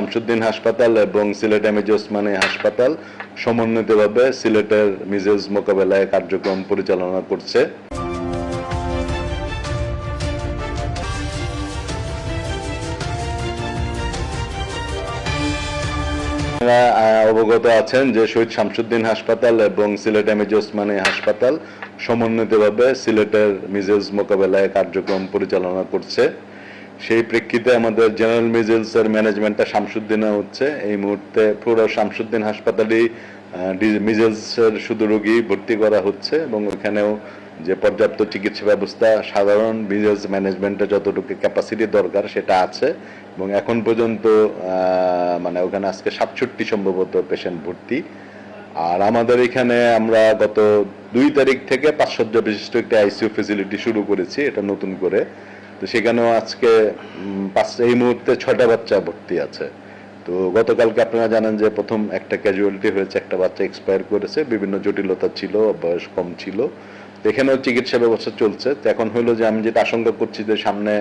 শামসুদ্দিন হাসপাতাল এবং সিলেট এমএজি ওসমানী হাসপাতাল সমন্বিতভাবে সিলেটের মিজেলস মোকাবেলায় কার্যক্রম পরিচালনা করছে। অবগত আছেন যে শহীদ শামসুদ্দিন হাসপাতাল এবং সিলেট এমএজি ওসমানী হাসপাতাল সমন্বিতভাবে সিলেটের মিজেলস মোকাবেলায় কার্যক্রম পরিচালনা করছে। সেই প্রেক্ষিতে আমাদের জেনারেল মিজেলসের ম্যানেজমেন্টটা শামসুদ্দিনে হচ্ছে। এই মুহূর্তে পুরো শামসুদ্দিন হাসপাতালেই মিজেলসের শুধু রোগী ভর্তি করা হচ্ছে এবং ওখানেও যে পর্যাপ্ত চিকিৎসা ব্যবস্থা সাধারণ মিজেলস ম্যানেজমেন্টে যতটুকু ক্যাপাসিটি দরকার সেটা আছে এবং এখন পর্যন্ত মানে ওখানে আজকে 67 সম্ভবত পেশেন্ট ভর্তি। আর আমাদের এখানে আমরা গত 2 তারিখ থেকে 5 শয্যা বিশিষ্ট একটা আইসিইউ ফেসিলিটি শুরু করেছি, এটা নতুন করে। তো সেখানেও আজকে এই মুহূর্তে 6টা বাচ্চা ভর্তি আছে। তো গতকালকে আপনারা জানেন যে প্রথম একটা ক্যাজুয়ালিটি হয়েছে, একটা বাচ্চা এক্সপায়ার করেছে, বিভিন্ন জটিলতা ছিল, বয়স কম ছিল। তো এখানেও চিকিৎসা ব্যবস্থা চলছে। তো এখন হলো যে আমি যেটা আশঙ্কা করছি যে সামনে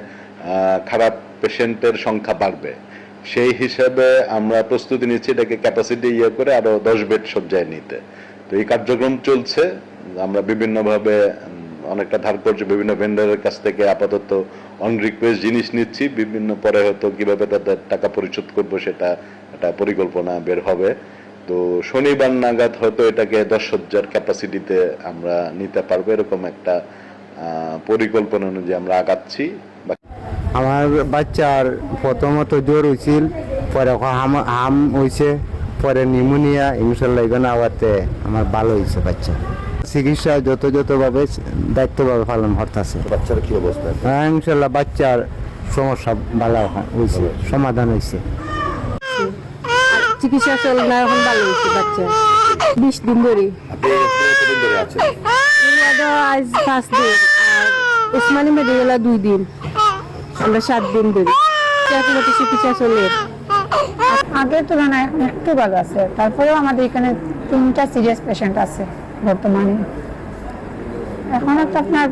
খারাপ পেশেন্টের সংখ্যা বাড়বে, সেই হিসাবে আমরা প্রস্তুতি নিচ্ছি এটাকে ক্যাপাসিটি করে আরো 10 বেড শয্যায় নিতে। তো এই কার্যক্রম চলছে। আমরা বিভিন্নভাবে অনেকটা ধার করছি, বিভিন্ন ভেন্ডারের কাছ থেকে আপাতত অন রিকোয়েস্ট জিনিস নিচ্ছি, বিভিন্ন পরে হয়তো কিভাবে তাদের টাকা পরিশোধ করব সেটা একটা পরিকল্পনা বের হবে। তো শনিবার নাগাদ হয়তো এটাকে 10 শয্যার ক্যাপাসিটিতে আমরা নিতে পারবো, এরকম একটা পরিকল্পনা অনুযায়ী আমরা আগাচ্ছি। আমার বাচ্চার প্রথমত জ্বর হয়েছিল, পরে হাম হয়েছে, পরে নিউমোনিয়া, ইনশাল্লাহ এখানে আওয়াতে আমার ভালো হয়েছে। বাচ্চা চিকিৎসা যথাযথভাবে দায়িত্বভাবে পালন করতেছে। বাচ্চার কি অবস্থা? হ্যাঁ, ইনশাল্লাহ বাচ্চার সমস্যা ভালো হয়েছে, সমাধান হয়েছে। চিকিৎসা চল না, এখন ভালো হয়েছে বাচ্চা। 20 দিন ধরে আছে। আজ 5 দিন, আর ওসমানী মেডিকেলে 2 দিন, আমরা 7 দিন ধরে চিকিৎসা চলে। আগের তুলনায় একটু ভালো আছে। তারপরেও আমাদের এখানে 3টা সিরিয়াস পেশেন্ট আছে বর্তমানে। এখন তো আপনার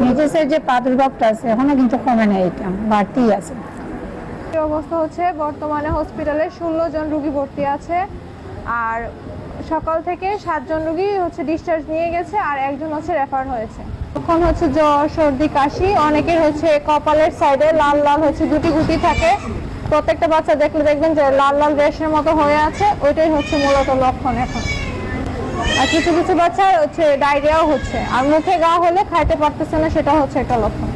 নিজের যে প্রাদুর্ভাবটা আছে এখনো কিন্তু কমে নাই, এটা বাড়তি আছে। অবস্থা হচ্ছে বর্তমানে হসপিটালে 16 জন রোগী ভর্তি আছে, আর সকাল থেকে 7 জন রোগী হচ্ছে ডিসচার্জ নিয়ে গেছে, আর একজন হচ্ছে রেফার হয়েছে। এখন হচ্ছে জ্বর, সর্দি, কাশি, অনেকের হচ্ছে কপালের সাইডে লাল লাল হচ্ছে গুটি গুটি থাকে। প্রত্যেকটা বাচ্চা দেখলে দেখবেন যে লাল লাল রেশের মতো হয়ে আছে, ওইটাই হচ্ছে মূলত লক্ষণ এখন। আর কিছু কিছু বাচ্চা হচ্ছে ডায়রিয়াও হচ্ছে, আর মুখে গা হলে খাইতে পারতেছে না, সেটা হচ্ছে একটা লক্ষণ।